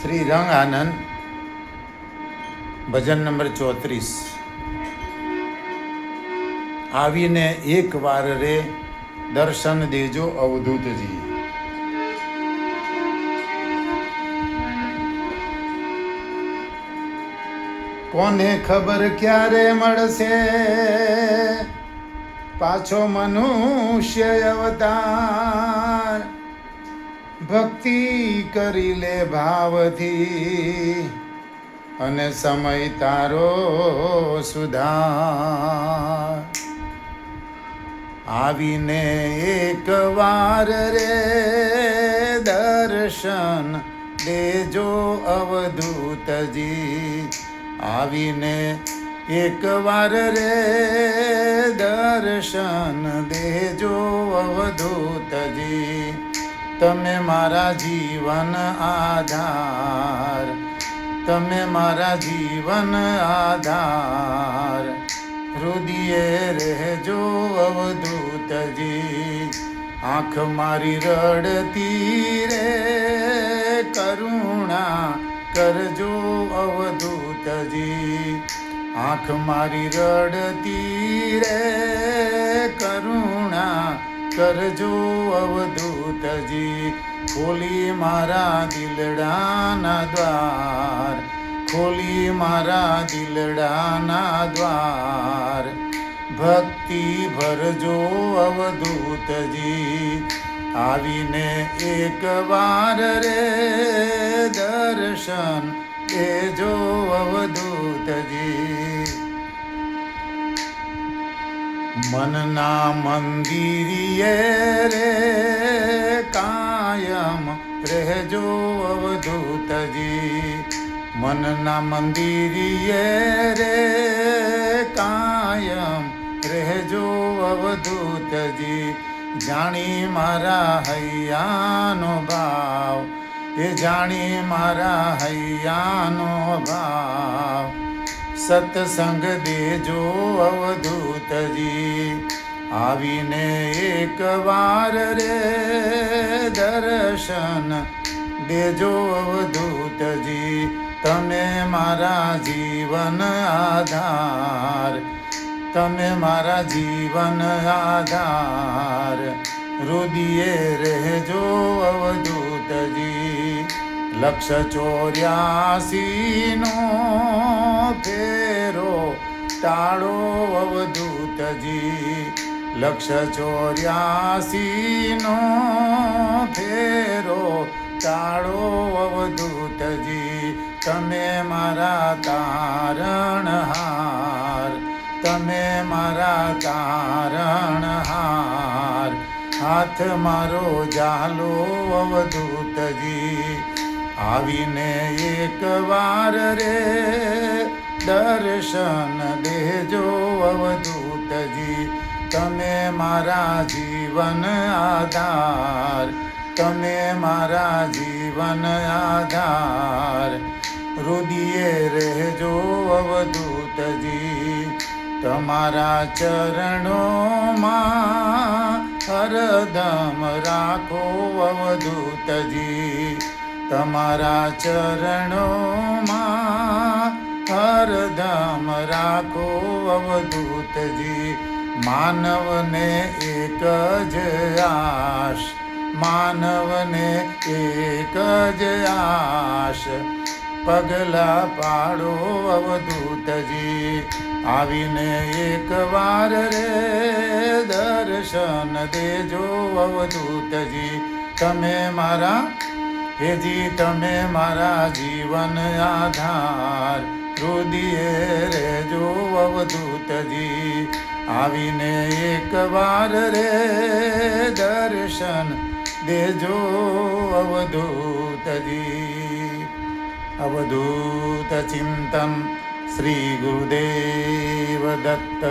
શ્રી રંગ આનંદ ભજન નંબર 34। આવીને એક વાર રે દર્શન દેજો અવધૂતજી। કોને ખબર ક્યારે મળશે પાછો મનુષ્ય અવતાર। ભક્તિ કરી લે ભાવથી અને સમય તારો સુધાર। આવીને એક વાર રે દર્શન દેજો અવધૂતજી। આવીને એક વાર રે દર્શન દેજો અવધૂતજી। તમે મારા જીવન આધાર, તમે મારા જીવન આધાર। હૃદયે રહેજો અવધૂતજી। આંખ મારી રડતી રે કરુણા કરજો અવધૂતજી। આંખ મારી રડતી રે કરુણા કરજો અવધૂતજી। ખોલી મારા દિલડાના દ્વાર, ખોલી મારા દિલડાના દ્વાર। ભક્તિ ભરજો અવધૂતજી। આવીને એક વાર રે દર્શન દેજો અવધૂતજી। મનના મંદિરિયે રે કાયમ રહેજો અવધૂતજી। મનના મંદિરિયે રે કાયમ રહેજો અવધૂતજી। જાણી મારા હૈયાનો ભાવ, એ જાણી મારા હૈયાનો ભાવ। સત્સંગ દેજો અવધૂતજી। આવીને એક વાર રે દર્શન દેજો અવધૂતજી। તમે મારા જીવન આધાર, તમે મારા જીવન આધાર। હૃદયે રહેજો અવધૂતજી। 184 નો ફેરો ટાળો અવધૂતજી। 184 નો ફેરો ટાળો અવધૂતજી। તમે મારા તારણહાર, તમે મારા તારણહાર। હાથ મારો ઝાલો અવધૂતજી। આવીને એક વાર રે દર્શન દેજો અવધૂતજી। તમે મારા જીવન આધાર, તમે મારા જીવન આધાર। હૃદયે રહેજો અવધૂતજી। તમારા ચરણોમાં હરદમ રાખો અવધૂતજી। તમારા ચરણોમાં હરદમ રાખો અવધૂતજી। માનવને એક જ આશ, માનવને એક જ આશ। પગલા પાડો અવધૂતજી। આવીને એક વાર રે દર્શન દેજો અવધૂતજી। તમે મારા હેજી, તમે મારા જીવન આધાર। હૃદયે રહેજો અવધૂતજી। આવીને એક વાર રે દર્શન દેજો અવધૂતજી। અવધૂત ચિંતન શ્રી ગુરુદેવ દત્ત।